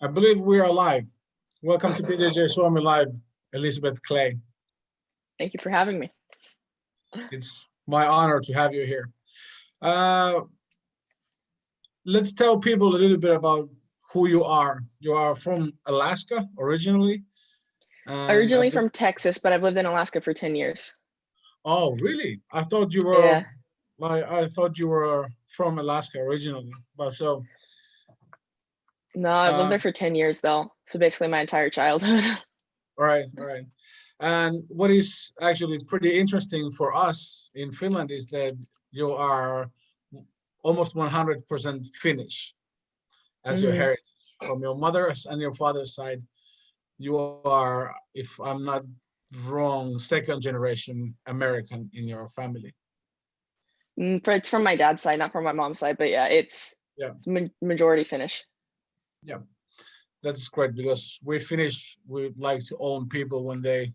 I believe we are live. Welcome to BJJ Suomi Live, Elisabeth Clay. Thank you for having me. It's my honor to have you here. Let's tell people a little bit about who you are. You are from Alaska originally? Originally from Texas, but I've lived in Alaska for 10 years. Oh, really? I thought you were, Yeah. I thought you were from Alaska originally, but so. No, I've lived there for 10 years though. So basically my entire childhood. Right. And what is actually pretty interesting for us in Finland is that you are almost 100% Finnish as your heritage. From your mother's and your father's side, you are, if I'm not wrong, second generation American in your family. It's from my dad's side, not from my mom's side, but yeah, it's majority Finnish. Yeah, that's great because we Finnish, we like to own people when they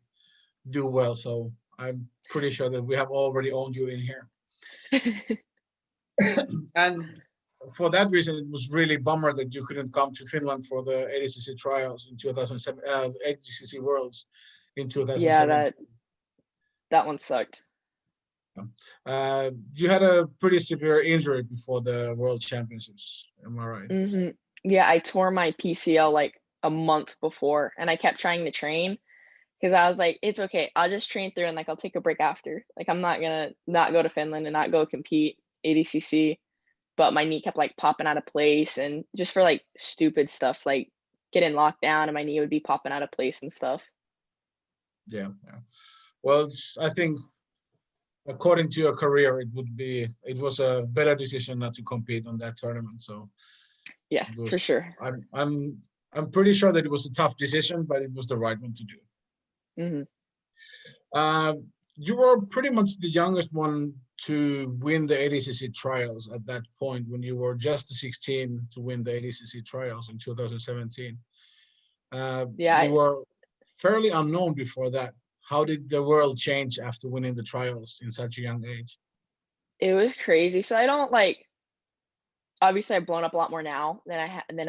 do well. So I'm pretty sure that we have already owned you in here. And for that reason, it was really bummer that you couldn't come to Finland for the ACCC trials in 2007, ACCC Worlds in 2017. Yeah, that one sucked. You had a pretty severe injury before the World Championships, am I right? Yeah, I tore my PCL like a month before, and I kept trying to train because I was like, it's okay, I'll just train through and like I'll take a break after. Like I'm not gonna not go to Finland and not go compete ADCC. But my knee kept like popping out of place, and just for like stupid stuff like getting locked down and my knee would be popping out of place and stuff. Yeah. Well, I think according to your career, it was a better decision not to compete on that tournament. So yeah, for sure. I'm pretty sure that it was a tough decision, but it was the right one to do. You were pretty much the youngest one to win the ADCC trials at that point, when you were just 16 to win the ADCC trials in 2017. You were fairly unknown before that. How did the world change after winning the trials in such a young age? It was crazy. So I don't obviously I've blown up a lot more now than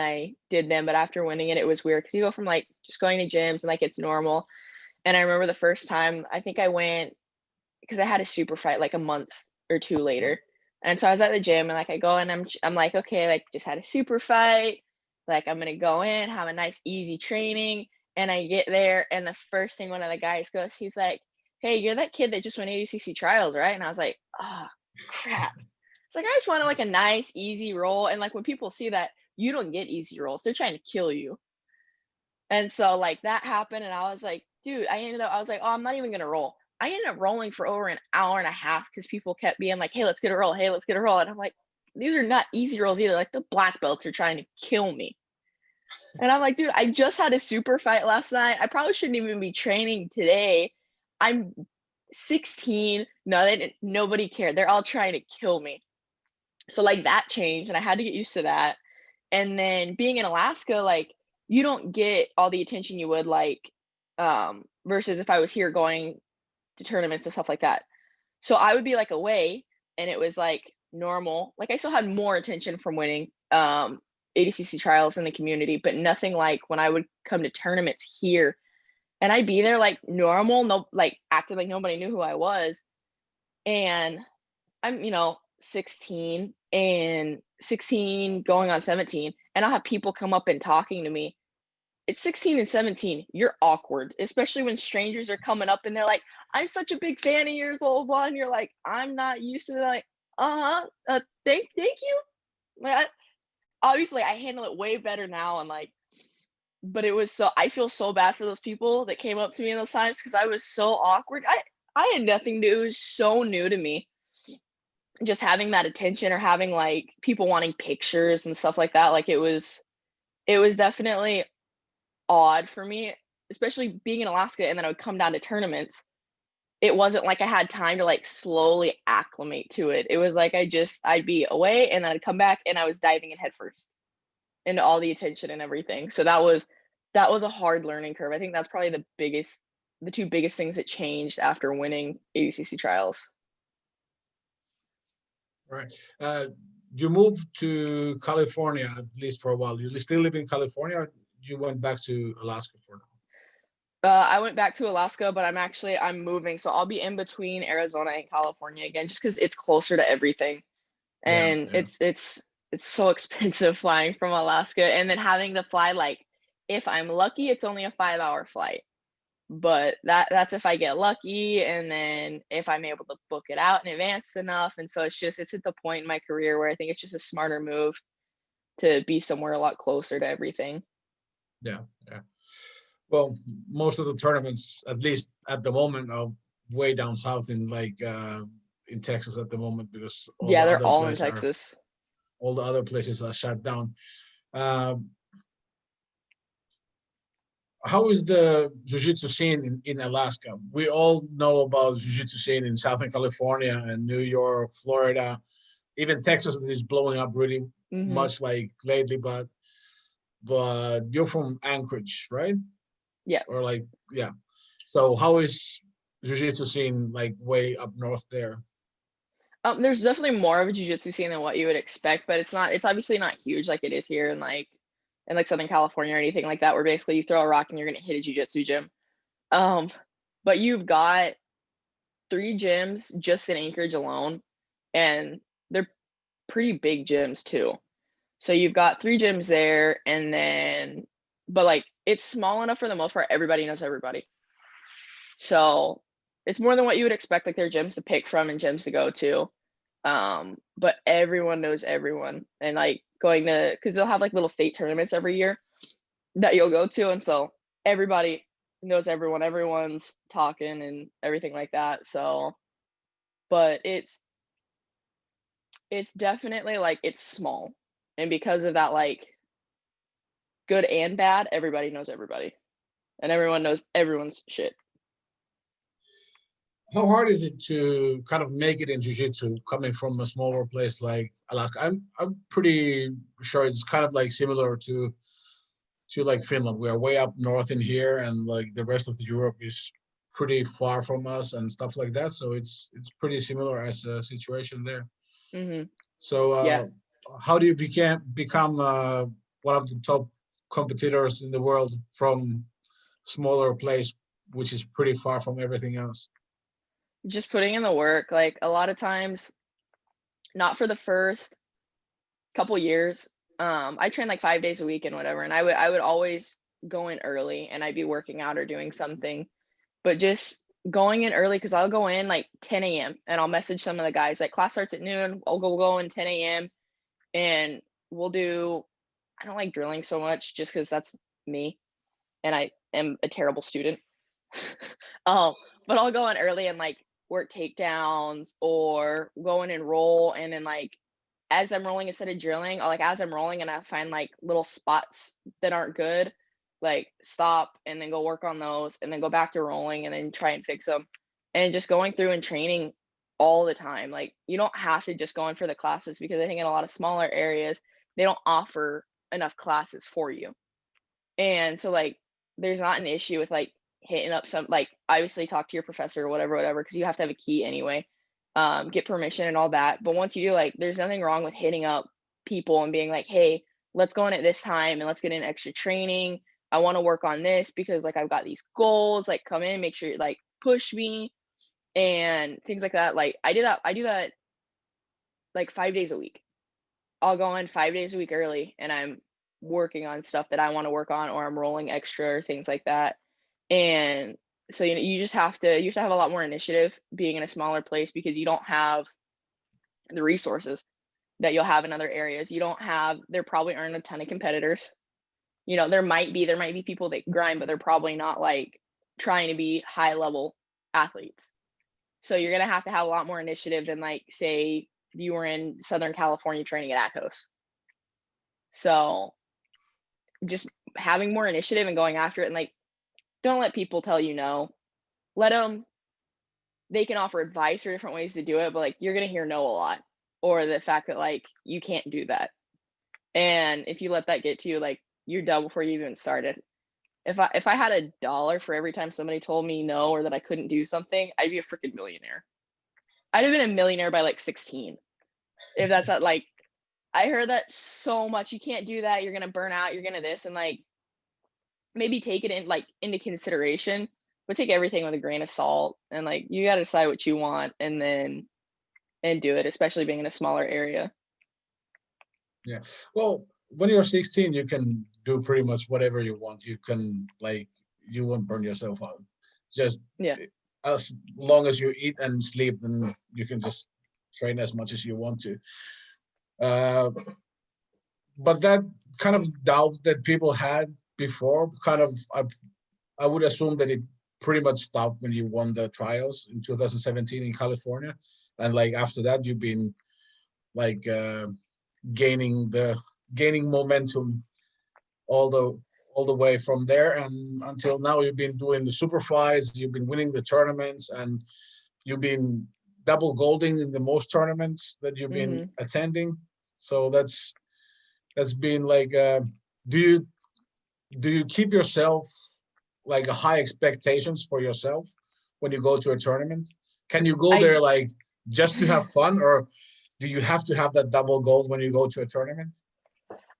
I did then, but after winning it, it was weird because you go from like just going to gyms and like it's normal. And I remember the first time I think I went because I had a super fight like a month or two later. And so I was at the gym and like I go and I'm like, okay, like just had a super fight. Like I'm going to go in, have a nice easy training. And I get there and the first thing one of the guys goes, he's like, hey, you're that kid that just won ADCC trials, right? And I was like, oh, crap. It's like, I just wanted like a nice, easy roll. And like when people see that, you don't get easy rolls. They're trying to kill you. And so like that happened. And I was like, dude, I was like, oh, I'm not even going to roll. I ended up rolling for over an hour and a half because people kept being like, hey, let's get a roll. Hey, let's get a roll. And I'm like, these are not easy rolls either. Like the black belts are trying to kill me. And I'm like, dude, I just had a super fight last night. I probably shouldn't even be training today. I'm 16. No, nobody cared. They're all trying to kill me. So like that changed and I had to get used to that. And then being in Alaska, like you don't get all the attention you would like versus if I was here going to tournaments and stuff like that. So I would be like away and it was like normal. Like I still had more attention from winning ADCC trials in the community, but nothing like when I would come to tournaments here and I'd be there like normal, no, like acting like nobody knew who I was. And I'm, 16 going on 17, and I'll have people come up and talking to me. It's 16 and 17, you're awkward, especially when strangers are coming up and they're like, I'm such a big fan of yours, blah, blah, blah. And you're like, I'm not used to that. Like, thank you. Like, obviously I handle it way better now. And like, but I feel so bad for those people that came up to me in those times because I was so awkward. I had nothing to do. It was so new to me. Just having that attention or having like people wanting pictures and stuff like that. Like it was definitely odd for me, especially being in Alaska and then I would come down to tournaments. It wasn't like I had time to like slowly acclimate to it. It was like I'd be away and then I'd come back and I was diving in headfirst into all the attention and everything. So that was a hard learning curve. I think that's probably the two biggest things that changed after winning ADCC trials. Right. You moved to California, at least for a while. You still live in California? you went back to Alaska for now? I went back to Alaska, but I'm moving, so I'll be in between Arizona and California again, just because it's closer to everything, and it's so expensive flying from Alaska, and then having to fly, like, if I'm lucky, it's only a 5-hour flight, but that's if I get lucky, and then if I'm able to book it out in advance enough, and so it's at the point in my career where I think it's just a smarter move to be somewhere a lot closer to everything. Yeah. Well, most of the tournaments, at least at the moment, are way down south in in Texas at the moment, because They're all in Texas. All the other places are shut down. How is the jiu-jitsu scene in Alaska? We all know about jiu-jitsu scene in Southern California and New York, Florida, even Texas is blowing up really much like lately, but you're from Anchorage, right? Yeah. Or yeah. So how is jiu-jitsu scene like way up north there? There's definitely more of a jiu-jitsu scene than what you would expect, but it's obviously not huge like it is here in Southern California or anything like that, where basically you throw a rock and you're gonna hit a jiu-jitsu gym. But you've got 3 gyms just in Anchorage alone, and they're pretty big gyms too. So you've got 3 gyms there, and then but like it's small enough for the most part, everybody knows everybody. So it's more than what you would expect, like there are gyms to pick from and gyms to go to. But everyone knows everyone, and like going to, because they'll have like little state tournaments every year that you'll go to, and so everybody knows everyone, everyone's talking and everything like that. So, but it's definitely like it's small, and because of that, like good and bad, everybody knows everybody, and everyone knows everyone's shit. How hard is it to kind of make it in jiu-jitsu coming from a smaller place like Alaska? I'm pretty sure it's kind of like similar to like Finland. We are way up north in here, and like the rest of the Europe is pretty far from us and stuff like that. So it's pretty similar as a situation there. So Yeah. how do you become one of the top competitors in the world from smaller place, which is pretty far from everything else? Just putting in the work. Like a lot of times, not for the first couple years. I trained like 5 days a week and whatever, and I would always go in early, and I'd be working out or doing something, but just going in early, because I'll go in like 10 a.m. and I'll message some of the guys like class starts at noon. I'll go in 10 a.m. and we'll do. I don't like drilling so much just because that's me, and I am a terrible student. But I'll go in early and like work takedowns or go in and roll, and then like as I'm rolling, instead of drilling, or like as I'm rolling and I find like little spots that aren't good, like stop and then go work on those, and then go back to rolling and then try and fix them. And just going through and training all the time. Like you don't have to just go in for the classes, because I think in a lot of smaller areas they don't offer enough classes for you. And so like there's not an issue with like hitting up some, like obviously talk to your professor or whatever, because you have to have a key anyway, get permission and all that. But once you do, like there's nothing wrong with hitting up people and being like, hey, let's go in at this time and let's get in extra training. I want to work on this because like I've got these goals, like come in, make sure you like push me and things like that. Like I do that like 5 days a week. I'll go in 5 days a week early, and I'm working on stuff that I want to work on, or I'm rolling extra or things like that. And so you have to have a lot more initiative being in a smaller place, because you don't have the resources that you'll have in other areas. There probably aren't a ton of competitors. There might be people that grind, but they're probably not like trying to be high level athletes. So you're going to have a lot more initiative than like, say, you were in Southern California training at Atos. So just having more initiative and going after it, and like, don't let people tell you no. They can offer advice or different ways to do it, but like you're going to hear no a lot, or the fact that like you can't do that. And if you let that get to you, like you're done before you even started. If I had $1 for every time somebody told me no or that I couldn't do something, I'd be a freaking millionaire. I'd have been a millionaire by like 16. If that's not like, I heard that so much. You can't do that. You're going to burn out. You're going to this. And like, maybe take it in like into consideration, but take everything with a grain of salt, and like you got to decide what you want and then and do it, especially being in a smaller area. Yeah. Well, when you're 16, you can do pretty much whatever you want. You can like you won't burn yourself out. Just Yeah. as long as you eat and sleep, then you can just train as much as you want to. But that kind of doubt that people had before, kind of, I would assume that it pretty much stopped when you won the trials in 2017 in California, and like after that, you've been like gaining momentum all the way from there and until now. You've been doing the super fights, you've been winning the tournaments, and you've been double golding in the most tournaments that you've been attending. So that's been like do you keep yourself like a high expectations for yourself when you go to a tournament? Can you go there like just to have fun, or do you have to have that double gold when you go to a tournament?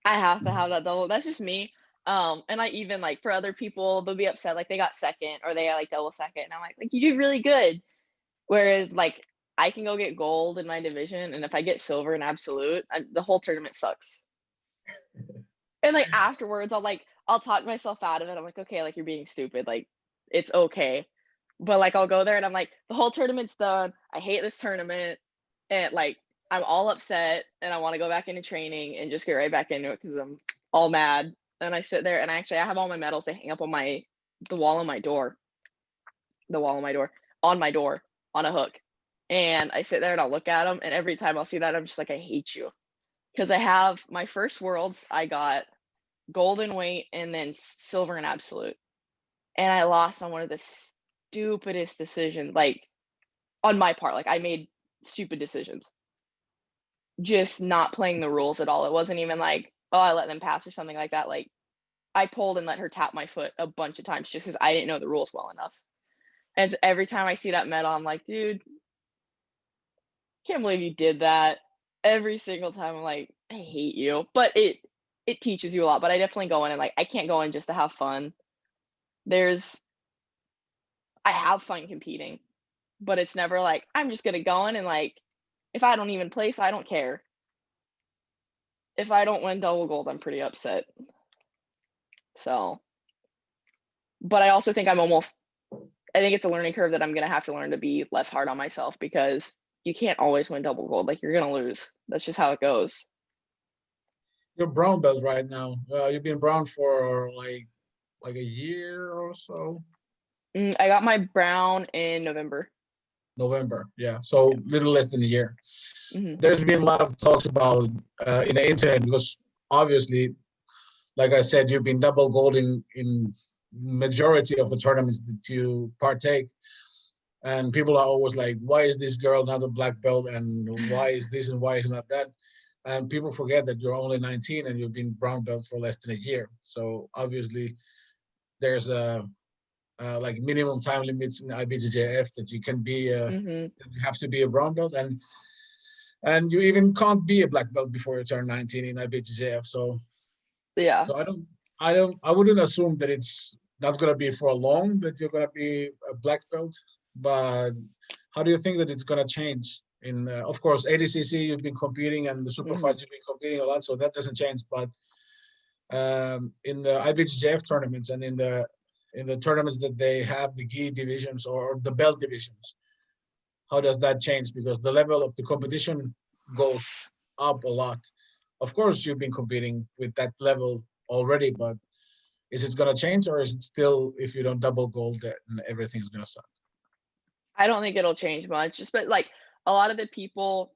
I have to have that double. That's just me. And I even like for other people, they'll be upset like they got second or they got like double second, and I'm like you did really good. Whereas like I can go get gold in my division, and if I get silver in absolute, the whole tournament sucks. And like afterwards, I'll talk myself out of it. I'm like, okay, like you're being stupid, like it's okay. But like I'll go there and I'm like, the whole tournament's done. I hate this tournament, and like I'm all upset, and I want to go back into training and just get right back into it because I'm all mad. And I sit there, and I have all my medals. They hang up on the wall on my door, on my door on a hook. And I sit there and I'll look at them, and every time I'll see that, I'm just like, I hate you. Because I have my first worlds, I got golden weight and then silver in absolute. And I lost on one of the stupidest decisions, like on my part. Like I made stupid decisions. Just not playing the rules at all. It wasn't even like, oh, I let them pass or something like that. Like I pulled and let her tap my foot a bunch of times just because I didn't know the rules well enough. And so every time I see that medal, I'm like, dude, can't believe you did that. Every single time I'm like, I hate you. But it teaches you a lot. But I definitely go in and like I can't go in just to have fun. I have fun competing, but it's never like I'm just gonna go in and like if I don't even place, I don't care. If I don't win double gold, I'm pretty upset. So, but I also think I think it's a learning curve that I'm gonna have to learn to be less hard on myself because you can't always win double gold. Like you're gonna lose. That's just how it goes. You're brown belt right now. You've been brown for like a year or so. I got my brown in November. November, yeah. So little less than a year. Mm-hmm. There's been a lot of talks about in the internet because obviously, like I said, you've been double golding in majority of the tournaments that you partake. And people are always like, why is this girl not a black belt? And why is this and why is not that? And people forget that you're only 19 and you've been brown belt for less than a year. So obviously there's a like minimum time limits in IBJJF that you can be you have to be a brown belt, and you even can't be a black belt before you turn 19 in IBJJF. So Yeah. I wouldn't assume that it's not going to be for long that you're going to be a black belt. But how do you think that it's going to change? In of course, ADCC you've been competing, and the super fights you've been competing a lot, so that doesn't change. But in the IBJJF tournaments and in the tournaments that they have the gi divisions or the belt divisions, how does that change? Because the level of the competition goes up a lot. Of course, you've been competing with that level already, but is it going to change, or is it still, if you don't double gold, then everything's going to suck? I don't think it'll change much. Just but like a lot of the people,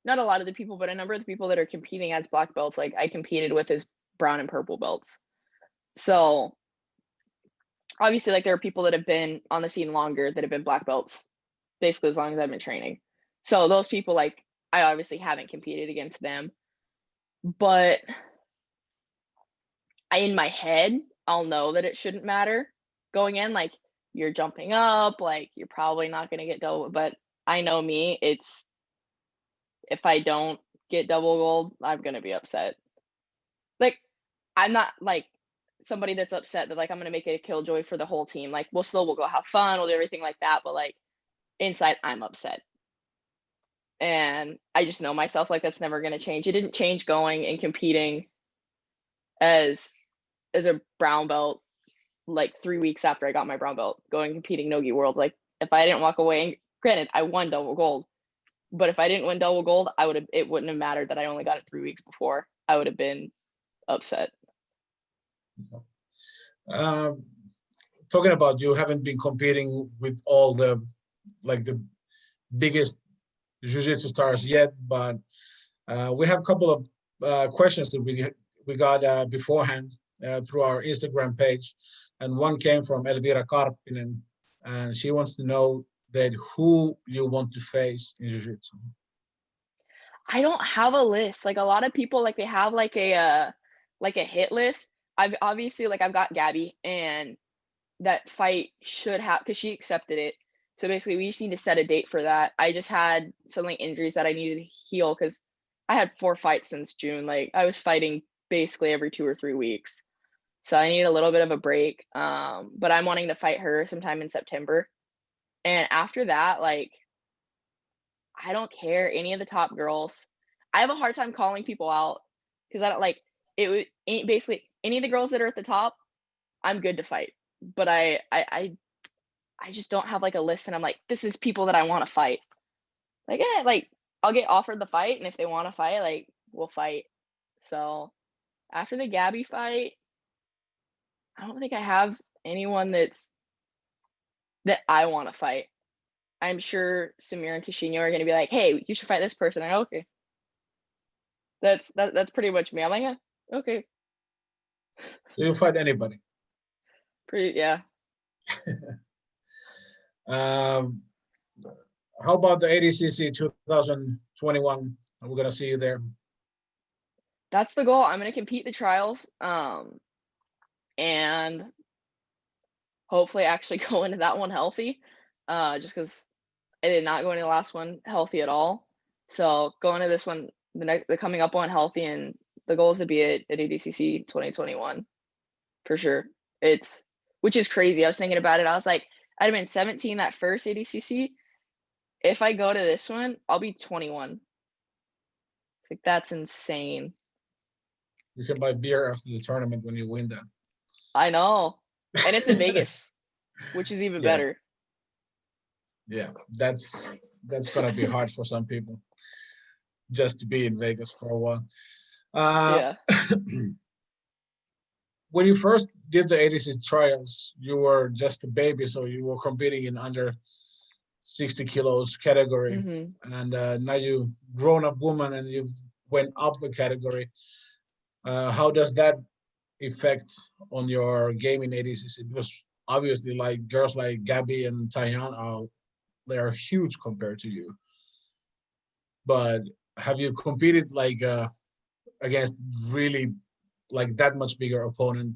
not a lot of the people, but a number of the people that are competing as black belts, like I competed with as brown and purple belts. So obviously, like there are people that have been on the scene longer that have been black belts, basically as long as I've been training. So those people, like I obviously haven't competed against them, but in my head, I'll know that it shouldn't matter going in. Like you're jumping up, like you're probably not going to get double. But I know me, it's if I don't get double gold, I'm going to be upset. Like I'm not like somebody that's upset that like I'm gonna make it a killjoy for the whole team. Like we'll go have fun, we'll do everything like that, but like inside I'm upset. And I just know myself, like that's never gonna change. It didn't change going and competing as a brown belt like 3 weeks after I got my brown belt, going competing Nogi Worlds. Like if I didn't walk away, and granted I won double gold, but if I didn't win double gold, it wouldn't have mattered that I only got it 3 weeks before. I would have been upset. Talking about, you haven't been competing with all the biggest jiu-jitsu stars yet, but we have a couple of questions that we got beforehand through our Instagram page, and one came from Elvira Karppinen, and she wants to know that who you want to face in jiu-jitsu. I don't have a list. Like a lot of people, like they have like a hit list. I've got Gabby, and that fight should have, because she accepted it. So basically, we just need to set a date for that. I just had some like injuries that I needed to heal because I had 4 fights since June. Like I was fighting basically every 2 or 3 weeks. So I need a little bit of a break. But I'm wanting to fight her sometime in September. And after that, like, I don't care, any of the top girls. I have a hard time calling people out because I don't like it. Basically, any of the girls that are at the top, I'm good to fight. But I just don't have like a list, and I'm like, this is people that I want to fight. Like, like I'll get offered the fight, and if they want to fight, like we'll fight. So after the Gabby fight, I don't think I have anyone that I want to fight. I'm sure Samir and Kashino are going to be like, hey, you should fight this person. I'm like, okay. That's pretty much me. I'm like, yeah, okay. You'll fight anybody. Yeah. How about the ADCC 2021? We're gonna see you there. That's the goal. I'm gonna compete the trials, and hopefully actually go into that one healthy. Just because I did not go into the last one healthy at all. So going to this one, the coming up one healthy, and the goal is to be at ADCC 2021 for sure. Which is crazy. I was thinking about it. I was like, I'd have been 17 that first ADCC. If I go to this one, I'll be 21. Like that's insane. You can buy beer after the tournament when you win that. I know, and it's in Vegas, which is even better. Yeah, that's gonna be hard for some people, just to be in Vegas for a while. Yeah. When you first did the ADCC trials, you were just a baby, so you were competing in under 60 kilos category, and now you grown up woman and you went up a category. How does that affect on your game in ADCC? Because obviously, like girls like Gabby and Tayana, they're huge compared to you. But have you competed like against really like that much bigger opponent,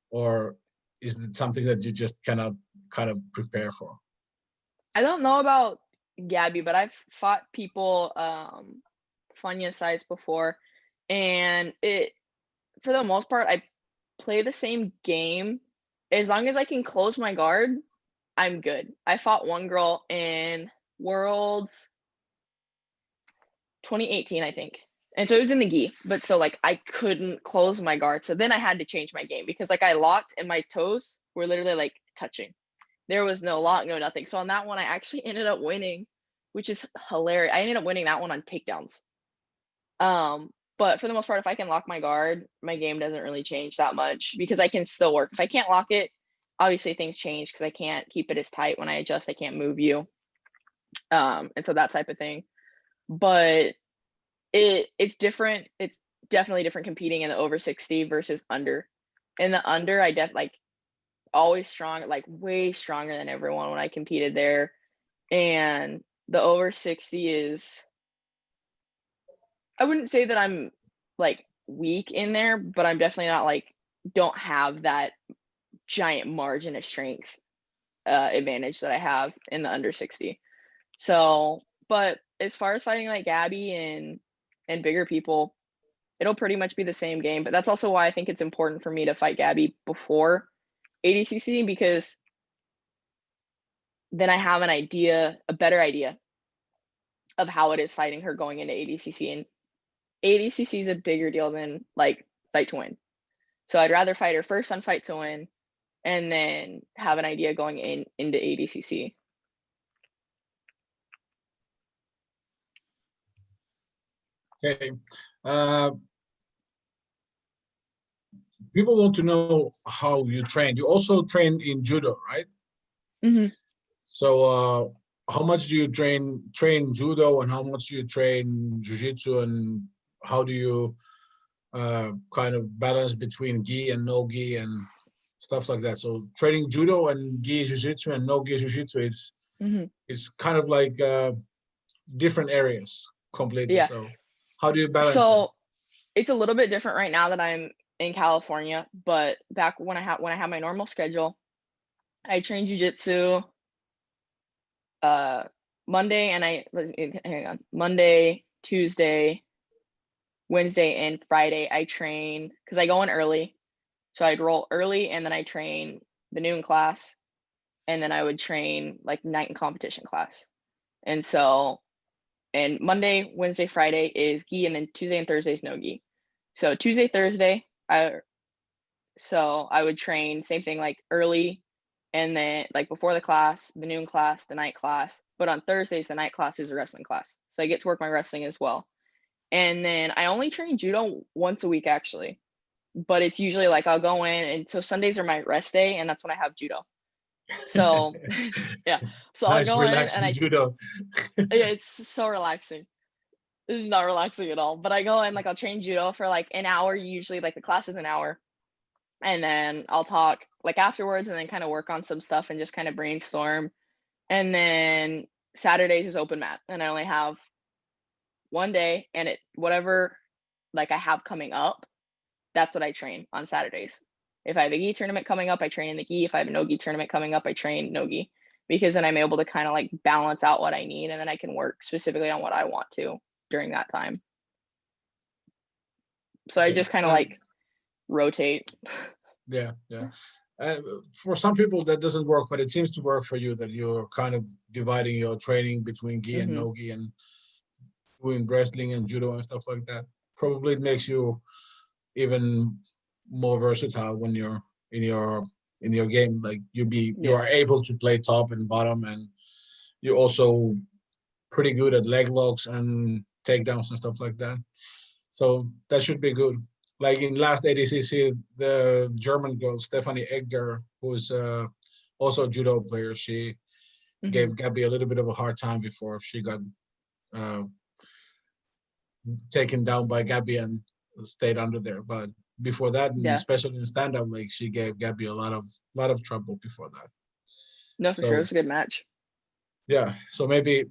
or is it something that you just cannot kind of prepare for? I don't know about Gabby, but I've fought people Fanya size before, and for the most part I play the same game. As long as I can close my guard, I'm good. I fought one girl in Worlds 2018, I think. And so it was in the gi, but so like I couldn't close my guard. So then I had to change my game because like I locked and my toes were literally like touching. There was no lock, no nothing. So on that one, I actually ended up winning, which is hilarious. I ended up winning that one on takedowns. But for the most part, if I can lock my guard, my game doesn't really change that much because I can still work. If I can't lock it, obviously things change because I can't keep it as tight. When I adjust, I can't move you. And so that type of thing. But it's different. It's definitely different competing in the over 60 versus under. In the under, I always strong, like way stronger than everyone when I competed there. And the over 60 is, I wouldn't say that I'm like weak in there, but I'm definitely not like, don't have that giant margin of strength advantage that I have in the under 60. So, but as far as fighting like Gabby and bigger people, it'll pretty much be the same game. But that's also why I think it's important for me to fight Gabby before ADCC, because then I have a better idea of how it is fighting her going into ADCC. And ADCC is a bigger deal than like fight to win. So I'd rather fight her first on fight to win and then have an idea going into ADCC. Okay. People want to know how you train. You also train in judo, right? Mm-hmm. So how much do you train judo, and how much do you train jiu-jitsu, and how do you kind of balance between gi and no gi and stuff like that? So training judo and gi jiu-jitsu and no gi jiu-jitsu, it's kind of like different areas completely. Yeah. So how do you balance that? So it's a little bit different right now that I'm in California, but back when I had my normal schedule, I trained jiu-jitsu Monday, Tuesday, Wednesday, and Friday. I train because I go in early. So I'd roll early and then I train the noon class, and then I would train like night and competition class. And Monday, Wednesday, Friday is gi, and then Tuesday and Thursday is no gi. So Tuesday, Thursday, I would train same thing, like early, and then like before the class, the noon class, the night class. But on Thursdays, the night class is a wrestling class. So I get to work my wrestling as well. And then I only train judo once a week actually, but it's usually like I'll go in, and so Sundays are my rest day, and that's when I have judo. So yeah, so Nice, I'll go in relaxing judo. yeah, it's so relaxing. This is not relaxing at all. But I go in, like I'll train judo for like an hour, usually like the class is an hour. And then I'll talk like afterwards, and then kind of work on some stuff and just kind of brainstorm. And then Saturdays is open mat, and I only have one day, and whatever like I have coming up, that's what I train on Saturdays. If I have a gi tournament coming up, I train in the gi. If I have a no gi tournament coming up, I train no gi, because then I'm able to kind of like balance out what I need, and then I can work specifically on what I want to during that time. So I just kind of like rotate. Yeah. For some people that doesn't work, but it seems to work for you, that you're kind of dividing your training between gi and no gi, and doing wrestling and judo and stuff like that. Probably it makes you even more versatile when you're in your game. Like you are able to play top and bottom, and you're also pretty good at leg locks and takedowns and stuff like that. So that should be good. Like in last ADCC, the German girl Stephanie Egger, who's also a judo player, she gave Gabby a little bit of a hard time before she got taken down by Gabby and stayed under there. But before that, and especially in stand-up, like she gave Gabby a lot of trouble before that. No, for sure, it was a good match. Yeah, so maybe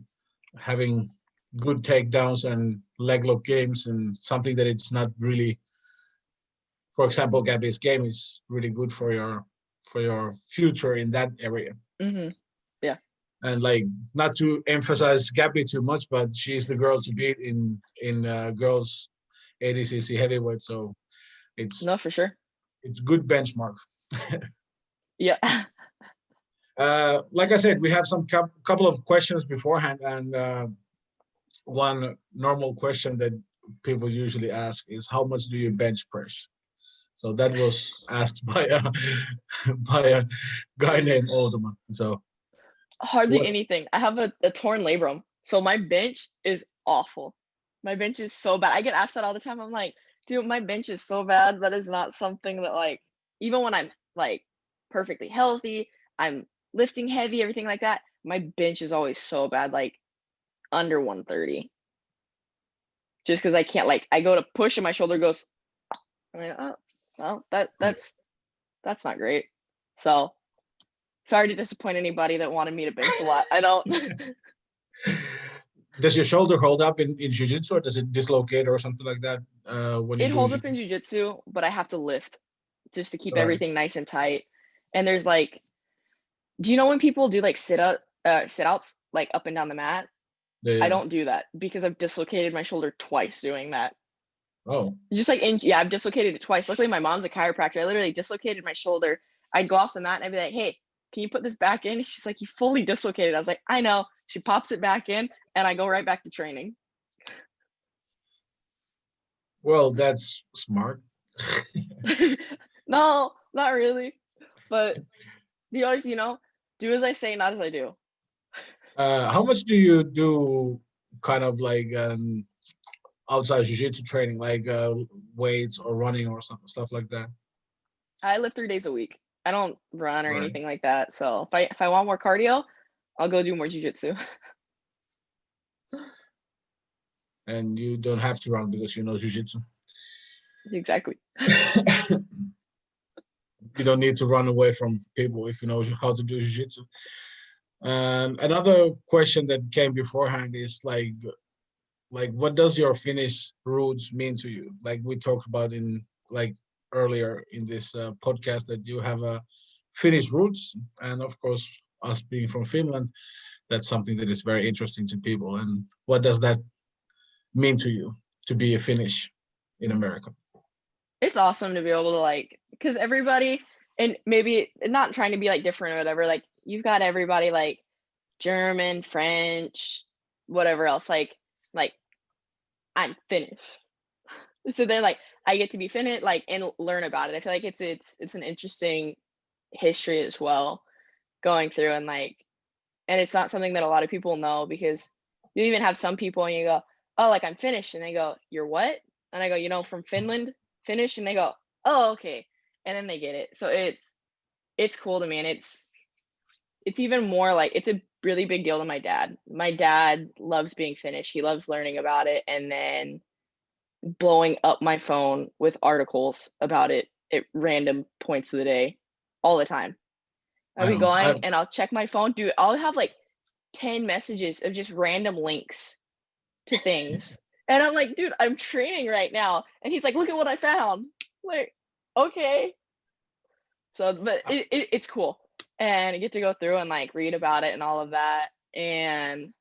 having good takedowns and leg lock games, and something that it's not really, for example, Gabby's game is really good for your future in that area. Yeah. And like, not to emphasize Gabby too much, but she's the girl to beat in girls ADCC heavyweight. So it's no, for sure. It's good benchmark. Yeah. Like I said, we have some couple of questions beforehand, and one normal question that people usually ask is, how much do you bench press? So that was asked by a guy named Oldman. So hardly anything. I have a torn labrum, so my bench is awful. My bench is so bad. I get asked that all the time. I'm like, dude, my bench is so bad. That is not something that, like, even when I'm like perfectly healthy, I'm lifting heavy, everything like that, my bench is always so bad, like under 130. Just because I can't, like, I go to push and my shoulder goes, I mean, oh, well, that's not great. So sorry to disappoint anybody that wanted me to bench a lot. I don't. Does your shoulder hold up in jiu-jitsu, or does it dislocate or something like that? When it holds up in jiu-jitsu, but I have to lift just to keep everything nice and tight. And there's like, do you know when people do like sit-outs like up and down the mat? Yeah. I don't do that because I've dislocated my shoulder twice doing that. Oh, Just like I've dislocated it twice. Luckily, my mom's a chiropractor. I literally dislocated my shoulder. I'd go off the mat and I'd be like, "Hey, can you put this back in?" She's like, "You fully dislocated." I was like, "I know." She pops it back in, and I go right back to training. well, that's smart. No, not really. But you always, do as I say, not as I do. How much do you do kind of like outside jiu-jitsu training, like weights or running or stuff like that? I live 3 days a week. I don't run or Right. anything like that. So if I want more cardio, I'll go do more jujitsu. And you don't have to run because you know jiu-jitsu. Exactly. You don't need to run away from people if you know how to do jiu-jitsu. And another question that came beforehand is like what does your Finnish roots mean to you? Like we talked about in like earlier in this podcast that you have a Finnish roots, and of course us being from Finland, that's something that is very interesting to people. And what does that mean to you to be a Finnish in America? It's awesome to be able to like, because everybody, and maybe not trying to be like different or whatever, like you've got everybody like German, French, whatever else, like I'm Finnish. So then like I get to be Finnish, like, and learn about it. I feel like it's an interesting history as well going through, and like, and it's not something that a lot of people know, because you even have some people and you go, "Oh, like I'm Finnish," and they go, "You're what?" And I go, "From Finland, Finnish," and they go, "Oh, okay," and then they get it. So it's cool to me, and it's even more like it's a really big deal to my dad. My dad loves being Finnish. He loves learning about it, and then blowing up my phone with articles about it at random points of the day all the time. I'll I be know. going and I'll check my phone. Dude, I'll have like 10 messages of just random links to things. And I'm like, dude, I'm training right now. And he's like, look at what I found. Like, okay. So, but it's cool. And I get to go through and like read about it and all of that. And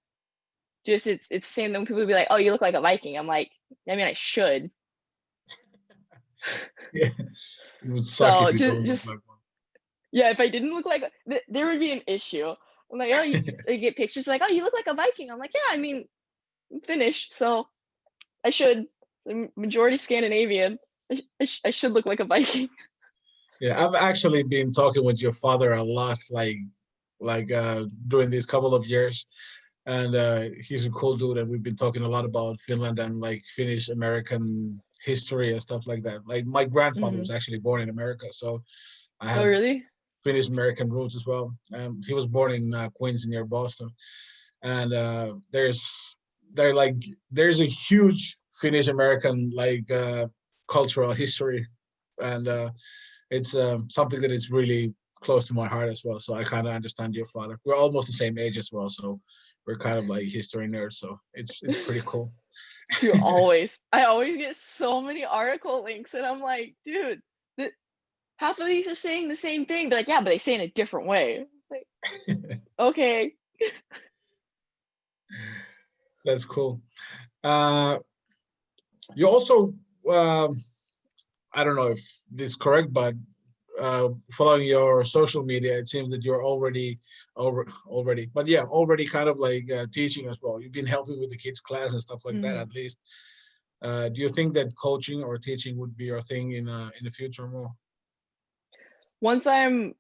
just it's the same thing when people be like, oh, you look like a Viking. I'm like, I mean, I should. Yeah, it would suck So if you don't look just like one. yeah, if I didn't look like there would be an issue. I'm like, oh, they get pictures like, oh, you look like a Viking. I'm like, yeah, I mean, I'm Finnish, so I should. The majority Scandinavian. I should look like a Viking. Yeah, I've actually been talking with your father a lot, like during these couple of years, and he's a cool dude, and we've been talking a lot about Finland and like Finnish American history and stuff like that. Like my grandfather was actually born in America, so I Oh, have really? Finnish American roots as well. He was born in Queens near Boston, and there's a huge Finnish American like cultural history, and it's something that is really close to my heart as well. So I kind of understand your father. We're almost the same age as well, so we're kind of like history nerds. So it's pretty cool. Dude, I always get so many article links, and I'm like, dude, half of these are saying the same thing. They're like, yeah, but they say it in a different way. Like, okay. That's cool. Uh, you also, I don't know if this is correct, but following your social media, it seems that you're already kind of like teaching as well. You've been helping with the kids' class and stuff like that, at least. Do you think that coaching or teaching would be your thing in the future more? Once I'm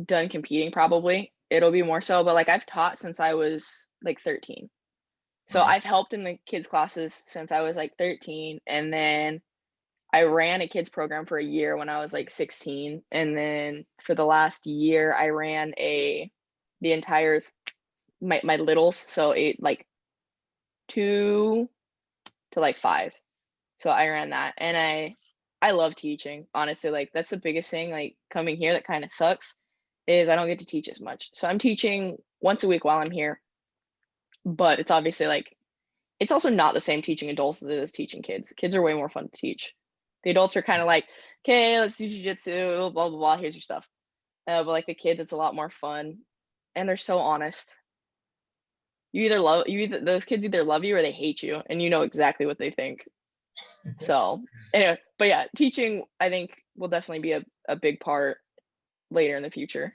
done competing, probably it'll be more so. But like I've taught since I was like 13. So Right. I've helped in the kids' classes since I was like 13. And then I ran a kids program for a year when I was like 16. And then for the last year, I ran the entire my littles. So like 2 to like 5. So I ran that, and I love teaching, honestly. Like that's the biggest thing, like coming here that kind of sucks, is I don't get to teach as much. So I'm teaching once a week while I'm here, but it's obviously like it's also not the same teaching adults as it is teaching kids. Kids are way more fun to teach. The adults are kind of like, okay, let's do jiu-jitsu, blah blah blah, here's your stuff. But like the kids, it's a lot more fun, and they're so honest. Those kids either love you or they hate you, and you know exactly what they think. So anyway, but yeah, teaching I think will definitely be a big part later in the future.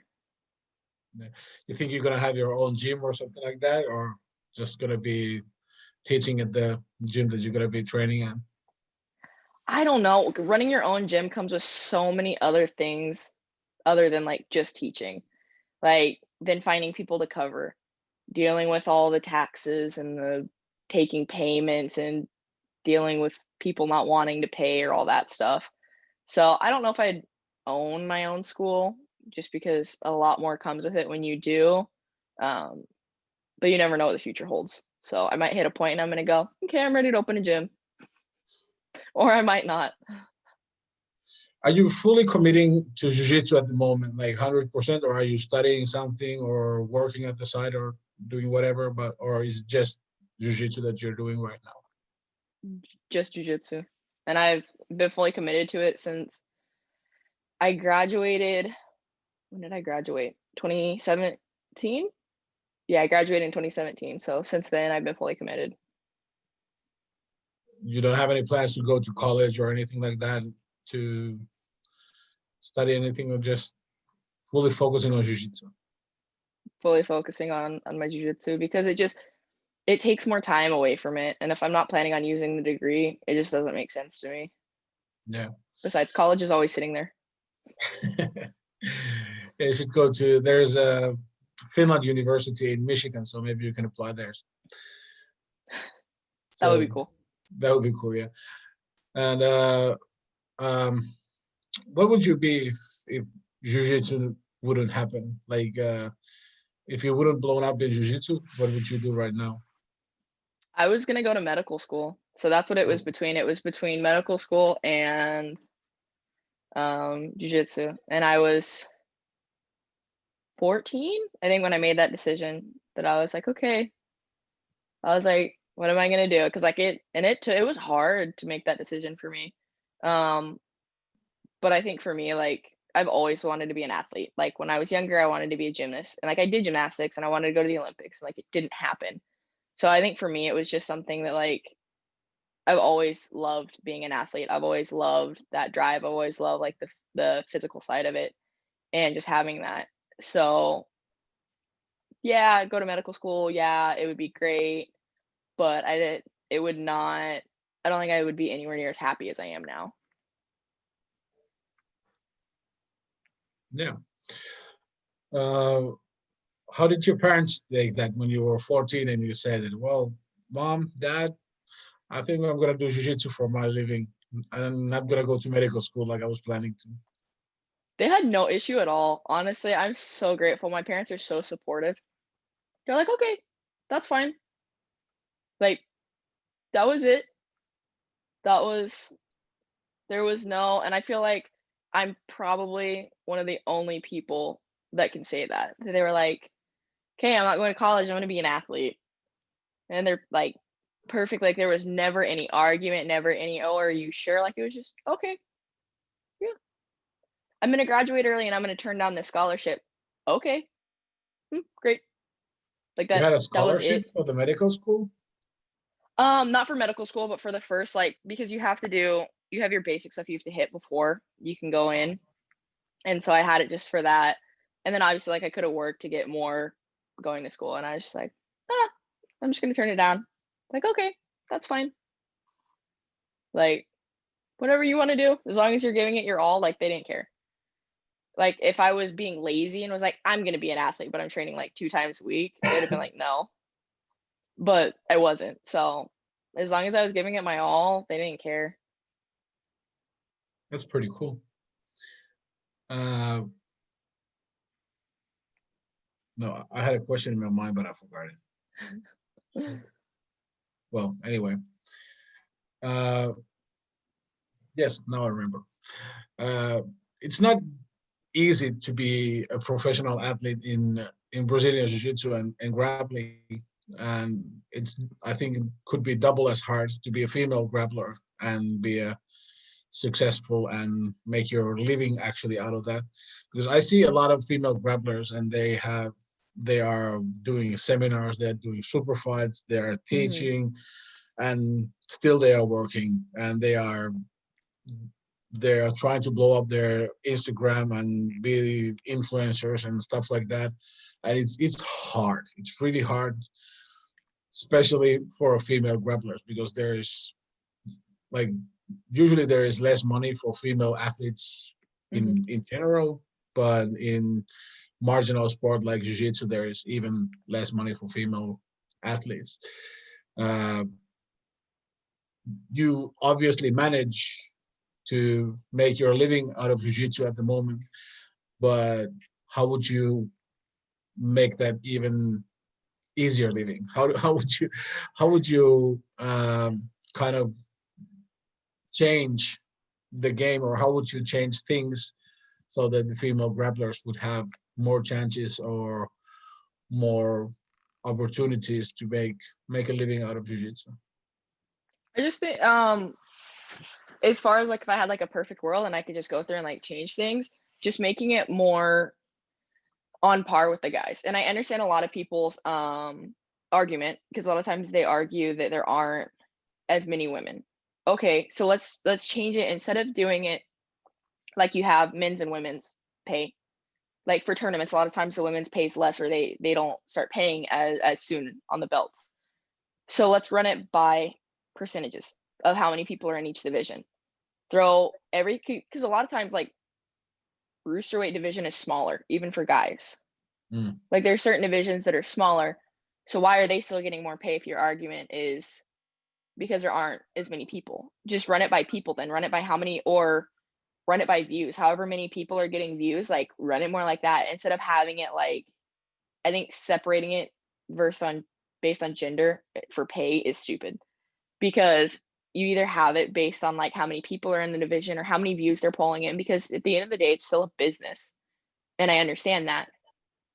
You think you're gonna have your own gym or something like that, or just gonna be teaching at the gym that you're gonna be training at? I don't know. Running your own gym comes with so many other things other than like just teaching. Like then finding people to cover, dealing with all the taxes and the taking payments and dealing with people not wanting to pay or all that stuff. So I don't know if I'd own my own school just because a lot more comes with it when you do. Um, but you never know what the future holds. So I might hit a point and I'm going to go, okay, I'm ready to open a gym. Or I might not. Are you fully committing to jiu-jitsu at the moment, like 100%, or are you studying something or working at the side or doing whatever, or is it just jiu-jitsu that you're doing right now? Just jujitsu. And I've been fully committed to it since I graduated. When did I graduate? 2017? Yeah, I graduated in 2017. So since then, I've been fully committed. You don't have any plans to go to college or anything like that to study anything, or just fully focusing on jiu-jitsu? Fully focusing on my jujitsu because it takes more time away from it. And if I'm not planning on using the degree, it just doesn't make sense to me. Yeah. Besides, college is always sitting there. You should go to, there's a Finland University in Michigan, so maybe you can apply there. That would be cool. That would be cool, yeah. And what would you be if jiu-jitsu wouldn't happen? Like, if you wouldn't blown up in jiu-jitsu, what would you do right now? I was gonna go to medical school, so that's what it was between. It was between medical school and jiu-jitsu, and I was 14, I think, when I made that decision. That I was like, okay. I was like, what am I gonna do? Because like it was hard to make that decision for me. Um, but I think for me, like I've always wanted to be an athlete. Like when I was younger, I wanted to be a gymnast, and like I did gymnastics, and I wanted to go to the Olympics, and like it didn't happen. So I think for me, it was just something that like I've always loved being an athlete. I've always loved that drive. I've always loved like the physical side of it and just having that. So yeah, go to medical school. Yeah, it would be great, but it would not, I don't think I would be anywhere near as happy as I am now. Yeah. How did your parents take that when you were 14 and you said that, well, Mom, Dad, I think I'm going to do jiu-jitsu for my living. I'm not going to go to medical school like I was planning to. They had no issue at all. Honestly, I'm so grateful. My parents are so supportive. They're like, okay, that's fine. Like, that was it. That was, there was no, and I feel like I'm probably one of the only people that can say that. They were like, okay, I'm not going to college. I'm going to be an athlete. And they're like, perfect. Like, there was never any argument, never any, oh, are you sure? Like, it was just, okay, yeah. I'm going to graduate early and I'm going to turn down this scholarship. Okay, great. Like You that, had a that was scholarship it. for the medical school? Not for medical school, but for the first, like, because you have your basic stuff you have to hit before you can go in. And so I had it just for that. And then obviously, like, I could have worked to get more going to school. And I was just like, I'm just going to turn it down. Like, okay, that's fine. Like, whatever you want to do, as long as you're giving it your all, like, they didn't care. Like, if I was being lazy and was like, I'm going to be an athlete, but I'm training like 2 times a week, they'd have been like, no. But I wasn't. So as long as I was giving it my all, they didn't care. That's pretty cool. No, I had a question in my mind, but I forgot it. Well, anyway. Yes, now I remember. It's not easy to be a professional athlete in Brazilian Jiu-Jitsu and grappling. And I think it could be double as hard to be a female grappler and be a successful and make your living actually out of that. Because I see a lot of female grapplers and they are doing seminars, they're doing super fights, they are teaching. and still they are working, and they are trying to blow up their Instagram and be influencers and stuff like that. And it's hard. It's really hard, especially for female grapplers, because there's like usually there is less money for female athletes in general, but in marginal sport like jiu-jitsu, there is even less money for female athletes. You obviously manage to make your living out of jiu-jitsu at the moment, but how would you make that even easier living? How would you kind of change the game, or how would you change things so that the female grapplers would have more chances or more opportunities to make a living out of jiu-jitsu? I just think as far as like if I had like a perfect world and I could just go through and like change things, just making it more on par with the guys. And I understand a lot of people's argument, because a lot of times they argue that there aren't as many women. Okay, so let's change it. Instead of doing it like you have men's and women's pay, like for tournaments, a lot of times the women's pays less, or they don't start paying as soon on the belts. So let's run it by percentages of how many people are in each division. Throw because a lot of times like roosterweight division is smaller, even for guys. Like there's certain divisions that are smaller. So why are they still getting more pay if your argument is because there aren't as many people? Just run it by people, then run it by how many, or run it by views. However many people are getting views, like run it more like that, instead of having it like, I think separating it based on gender for pay is stupid, because you either have it based on like how many people are in the division or how many views they're pulling in, because at the end of the day, it's still a business. And I understand that.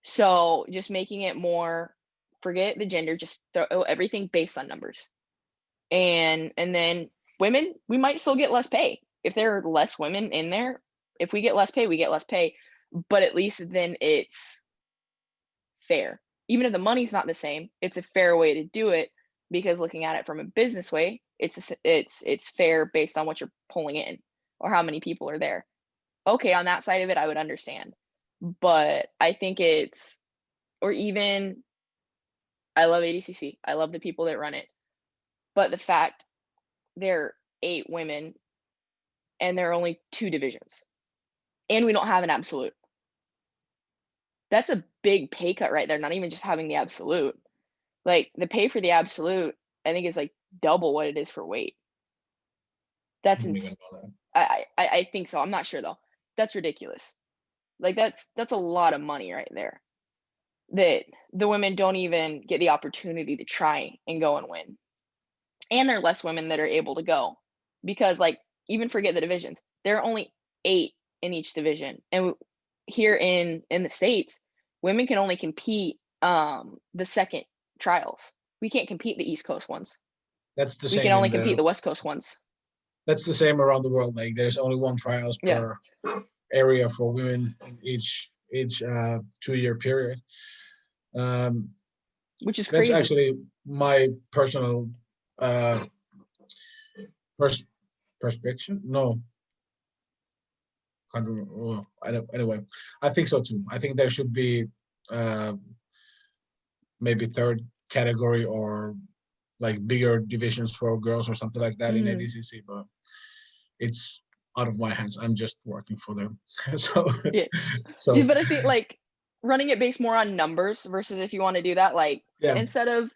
So just making it more, forget the gender, just throw everything based on numbers. And then women, we might still get less pay. If there are less women in there, if we get less pay, we get less pay. But at least then it's fair. Even if the money's not the same, it's a fair way to do it, because looking at it from a business way, it's fair based on what you're pulling in or how many people are there. Okay, on that side of it, I would understand. But I think or even, I love ADCC. I love the people that run it. But the fact there are 8 women and there are only 2 divisions, and we don't have an absolute. That's a big pay cut right there, not even just having the absolute. Like the pay for the absolute, I think is like double what it is for weight. That's I think so. I'm not sure though. That's ridiculous. Like that's a lot of money right there that the women don't even get the opportunity to try and go and win. And there are less women that are able to go, because like, even forget the divisions, there are only 8 in each division. And here in the States, women can only compete the second trials. We can't compete the East Coast ones. That's the We same. can only compete the West Coast ones. That's the same around the world. Like there's only 1 trials per area for women in each 2-year period. Which is crazy. That's actually my personal perspective. No, can't remember. Oh, anyway, I think so too. I think there should be maybe 3rd category or like bigger divisions for girls or something like that in ADCC, but it's out of my hands. I'm just working for them. So but I think like running it based more on numbers versus if you want to do that, like instead of,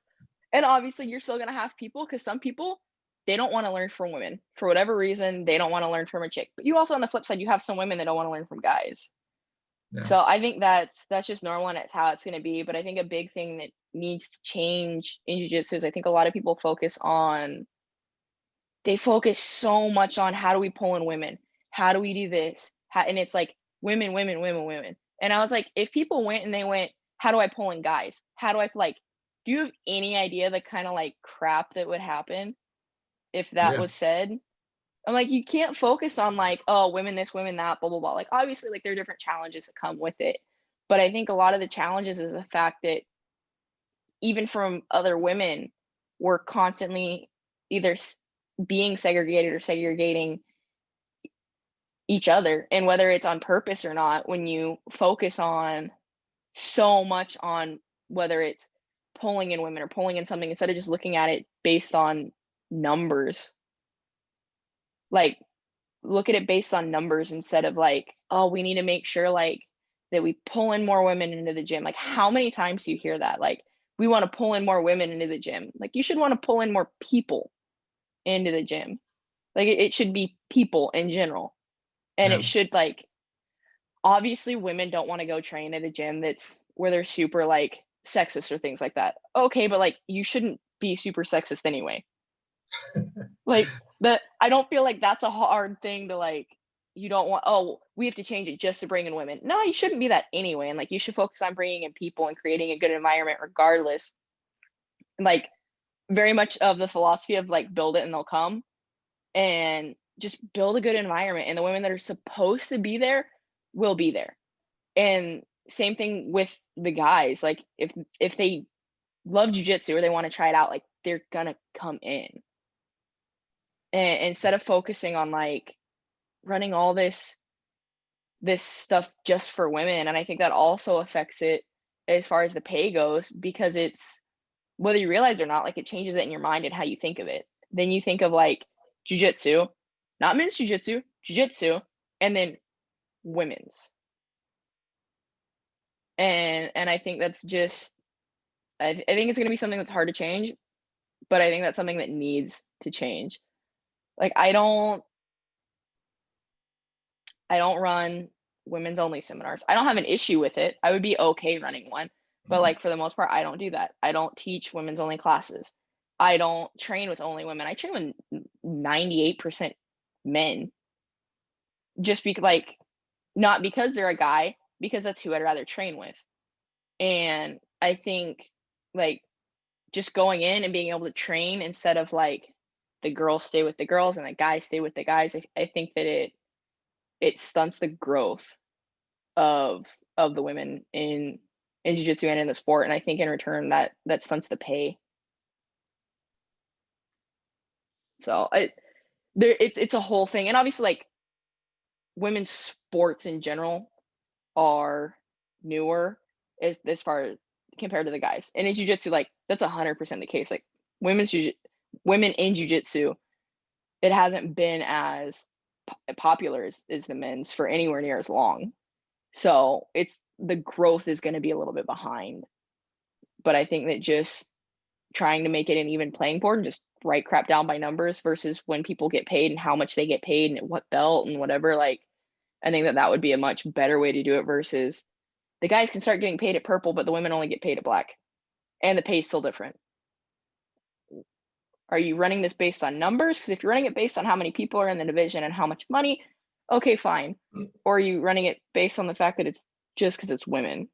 and obviously you're still going to have people, because some people, they don't want to learn from women for whatever reason. They don't want to learn from a chick. But you also, on the flip side, you have some women that don't want to learn from guys. So I think that's just normal, and it's how it's going to be. But I think a big thing that needs to change in jiu-jitsu is I think a lot of people focus so much on how do we pull in women? How do we do this? And it's like women. And I was like, if people went and they went, how do I pull in guys? How do I do you have any idea the kind of like crap that would happen if that was said? I'm like, you can't focus on like, oh, women this, women that, blah, blah, blah. Like, obviously, like there are different challenges that come with it. But I think a lot of the challenges is the fact that even from other women, we're constantly either being segregated or segregating each other, and whether it's on purpose or not, when you focus on so much on whether it's pulling in women or pulling in something instead of just looking at it based on numbers. Like, look at it based on numbers instead of like, oh, we need to make sure like that we pull in more women into the gym. Like, how many times do you hear that? Like, we want to pull in more women into the gym. Like, you should want to pull in more people into the gym. Like, it should be people in general. And Yeah. it should, like, obviously women don't want to go train at a gym that's where they're super like sexist or things like that. Okay, but like, you shouldn't be super sexist anyway. Like, that, I don't feel like that's a hard thing to like, you don't want, oh, we have to change it just to bring in women. No, you shouldn't be that anyway. And like, you should focus on bringing in people and creating a good environment regardless. Like, very much of the philosophy of like, build it and they'll come, and just build a good environment, and the women that are supposed to be there will be there. And same thing with the guys. Like, if they love jiu-jitsu or they want to try it out, like, they're gonna come in. And instead of focusing on like running all this stuff just for women, and I think that also affects it as far as the pay goes, because it's, whether you realize it or not, like, it changes it in your mind and how you think of it. Then you think of like jiu-jitsu, not men's jiu-jitsu, jiu-jitsu, and then women's. And I think that's just, I think it's going to be something that's hard to change, but I think that's something that needs to change. Like, I don't run women's only seminars. I don't have an issue with it. I would be okay running one, but like, for the most part, I don't do that. I don't teach women's only classes. I don't train with only women. I train with 98% men, just because, like, not because they're a guy, because that's who I'd rather train with. And I think, like, just going in and being able to train instead of like the girls stay with the girls and the guys stay with the guys, I think that it stunts the growth of the women in jiu-jitsu and in the sport. And I think in return that stunts the pay. So it's a whole thing. And obviously, like, women's sports in general are newer as far compared to the guys. And in jiu-jitsu, like, that's 100% the case. Like, women in jiu-jitsu, it hasn't been as popular as the men's for anywhere near as long. So it's, the growth is going to be a little bit behind. But I think that just trying to make it an even playing board and just write crap down by numbers versus when people get paid and how much they get paid and what belt and whatever, like, I think that would be a much better way to do it, versus the guys can start getting paid at purple, but the women only get paid at black, and the pay is still different. Are you running this based on numbers? Because if you're running it based on how many people are in the division and how much money, okay, fine. Or are you running it based on the fact that it's just because it's women?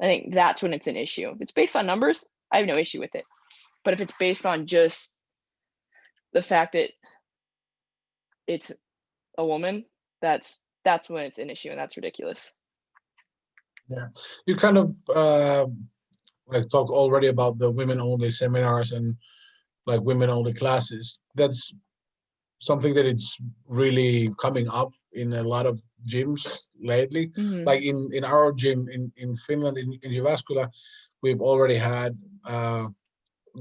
I think that's when it's an issue. If it's based on numbers, I have no issue with it. But if it's based on just the fact that it's a woman, that's when it's an issue, and that's ridiculous. Yeah, you kind of like talk already about the women only seminars and like women only classes. That's something that it's really coming up in a lot of gyms lately. Mm-hmm. Like in our gym in Finland, in Jyväskylä, we've already had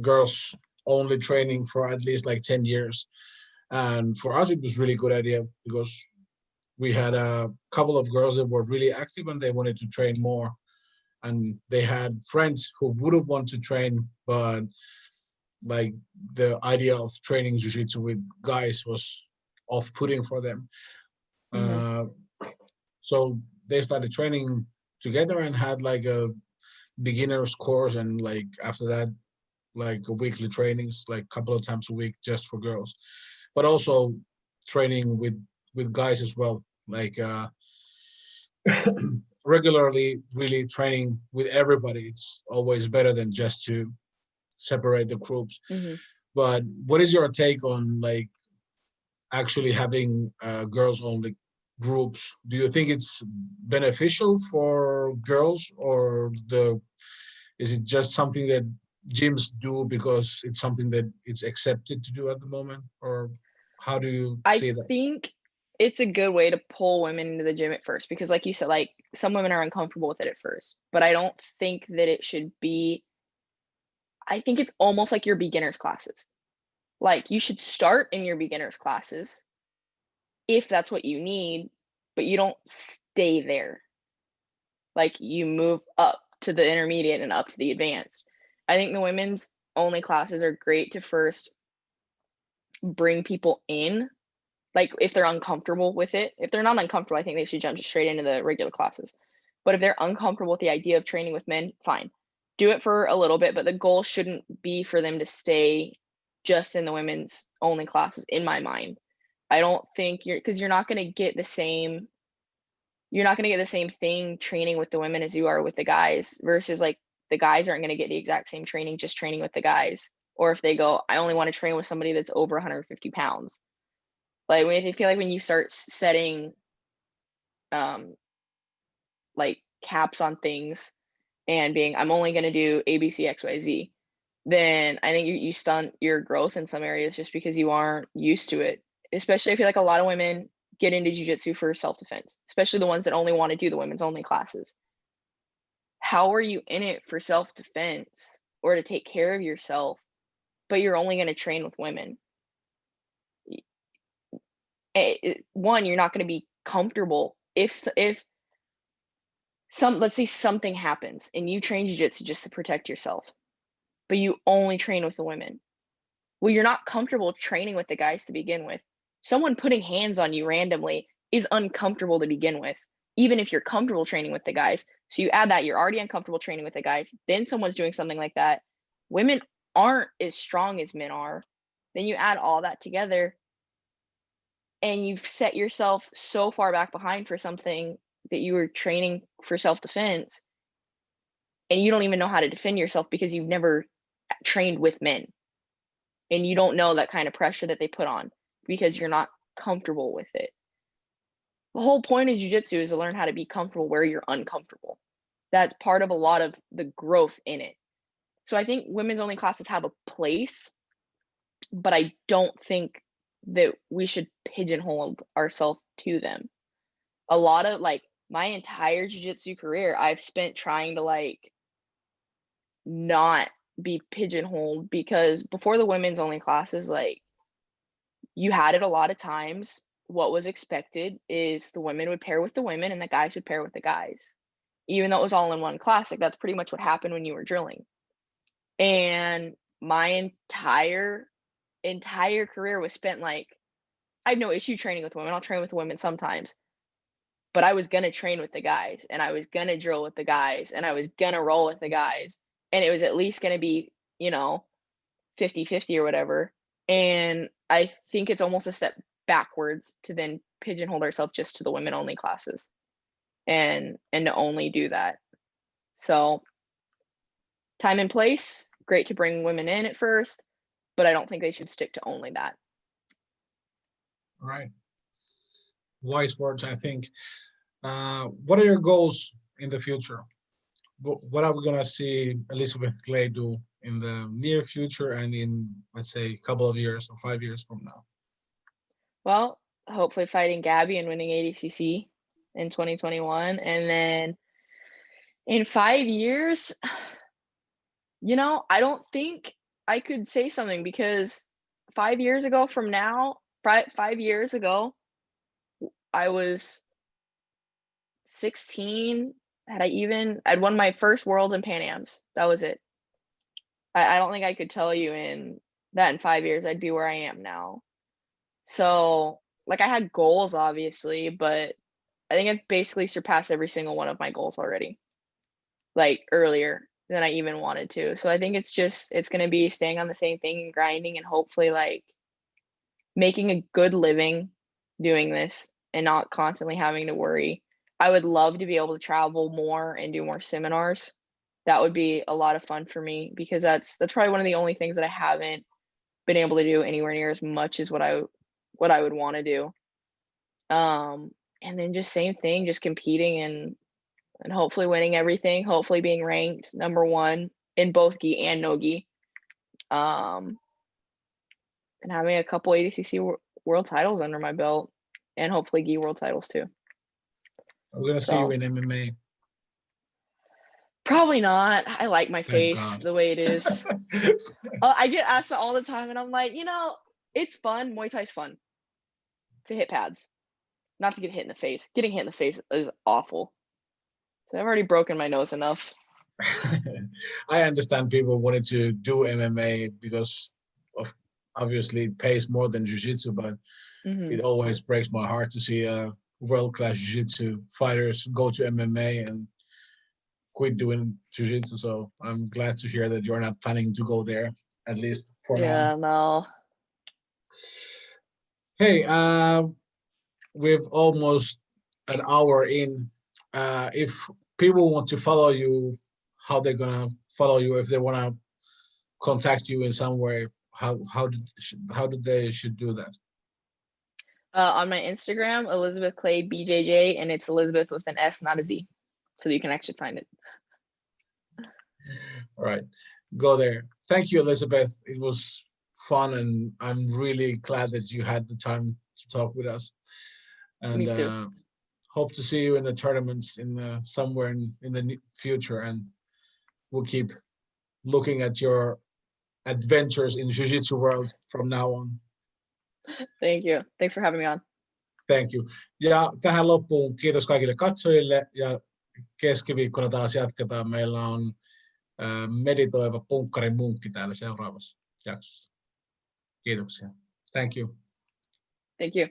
girls only training for at least like 10 years. And for us, it was really good idea because we had a couple of girls that were really active and they wanted to train more. And they had friends who would have wanted to train, but like the idea of training jiu-jitsu with guys was off-putting for them. Mm-hmm. So they started training together and had like a beginner's course, and like after that, like a weekly trainings, like a couple of times a week just for girls, but also training with guys as well, like regularly really training with everybody. It's always better than just to separate the groups. Mm-hmm. But what is your take on like actually having girls only groups? Do you think it's beneficial for girls, or is it just something that gyms do because it's something that it's accepted to do at the moment, or how do you I see that? think it's a good way to pull women into the gym at first because, like you said, like some women are uncomfortable with it at first, but I don't think that it should be. I think it's almost like your beginners classes. Like you should start in your beginners classes if that's what you need, but you don't stay there. Like you move up to the intermediate and up to the advanced. I think the women's only classes are great to first bring people in. Like if they're uncomfortable with it, if they're not uncomfortable, I think they should jump straight into the regular classes. But if they're uncomfortable with the idea of training with men, fine. Do it for a little bit, but the goal shouldn't be for them to stay just in the women's only classes, in my mind. I don't think because you're not going to get the same thing training with the women as you are with the guys, versus like the guys aren't going to get the exact same training just training with the guys. Or if they go, I only want to train with somebody that's over 150 pounds. Like I feel like when you start setting like caps on things and being, I'm only going to do ABC, XYZ, then I think you stunt your growth in some areas just because you aren't used to it. Especially I feel like a lot of women get into jiu-jitsu for self-defense, especially the ones that only want to do the women's only classes. How are you in it for self-defense or to take care of yourself, but you're only going to train with women? One, you're not going to be comfortable if let's say something happens and you train jiu-jitsu just to protect yourself, but you only train with the women. Well, you're not comfortable training with the guys to begin with. Someone putting hands on you randomly is uncomfortable to begin with, even if you're comfortable training with the guys. So you add that, you're already uncomfortable training with the guys. Then someone's doing something like that. Women aren't as strong as men are. Then you add all that together and you've set yourself so far back behind for something that you were training for self-defense, and you don't even know how to defend yourself because you've never trained with men. And you don't know that kind of pressure that they put on because you're not comfortable with it. The whole point of jiu-jitsu is to learn how to be comfortable where you're uncomfortable. That's part of a lot of the growth in it. So I think women's only classes have a place, but I don't think that we should pigeonhole ourselves to them. A lot of like my entire jiu-jitsu career, I've spent trying to like not be pigeonholed, because before the women's only classes, like you had it a lot of times. What was expected is the women would pair with the women and the guys would pair with the guys, even though it was all in one class. Like that's pretty much what happened when you were drilling. And my entire career was spent like, I have no issue training with women. I'll train with women sometimes, but I was gonna train with the guys and I was gonna drill with the guys and I was gonna roll with the guys. And it was at least gonna be, 50-50 or whatever. And I think it's almost a step backwards to then pigeonhole ourselves just to the women only classes and to only do that. So time and place, great to bring women in at first, but I don't think they should stick to only that. Right. Wise words, I think. What are your goals in the future? What are we going to see Elisabeth Clay do in the near future and in, let's say, a couple of years or 5 years from now? Well, hopefully fighting Gabby and winning ADCC in 2021. And then in 5 years, I don't think I could say something, because 5 years ago from now, 5 years ago, I was 16. I'd won my first Worlds and Pan Ams. That was it. I don't think I could tell you in 5 years I'd be where I am now. So like I had goals obviously, but I think I've basically surpassed every single one of my goals already, like earlier than I even wanted to. So I think it's going to be staying on the same thing and grinding and hopefully like making a good living doing this and not constantly having to worry. I would love to be able to travel more and do more seminars. That would be a lot of fun for me, because that's probably one of the only things that I haven't been able to do anywhere near as much as what I would want to do. And then just same thing, just competing and hopefully winning everything, hopefully being ranked number 1 in both gi and no gi. And having a couple ADCC world titles under my belt, and hopefully gi world titles too. We're gonna see you in MMA. Probably not. I like my Thank face God. the way it is. I get asked that all the time, and I'm like, it's fun. Muay Thai's fun to hit pads, not to get hit in the face. Getting hit in the face is awful. So I've already broken my nose enough. I understand people wanted to do MMA because of obviously it pays more than jiu-jitsu, but it always breaks my heart to see world-class jiu-jitsu fighters go to MMA and quit doing jiu-jitsu. So I'm glad to hear that you're not planning to go there, at least for now. Yeah, no. Hey, we've almost an hour in. If people want to follow you, how they're gonna follow you? If they wanna contact you in some way, how do they should do that? On my Instagram, Elisabeth Clay BJJ, and it's Elisabeth with an S, not a Z, so that you can actually find it. All right, go there. Thank you, Elisabeth. It was fun, and I'm really glad that you had the time to talk with us. And Me too. hope to see you in the tournaments in somewhere in the future, and we'll keep looking at your adventures in jiu-jitsu world from now on. Thank you. Thanks for having me on. Thank you. Ja tähän loppuun kiitos kaikille katsojille, ja keskiviikkona taas jatketaan. Meillä on meditoiva punkkarin munkki täällä seuraavassa jaksossa. Kiitoksia. Thank you. Thank you.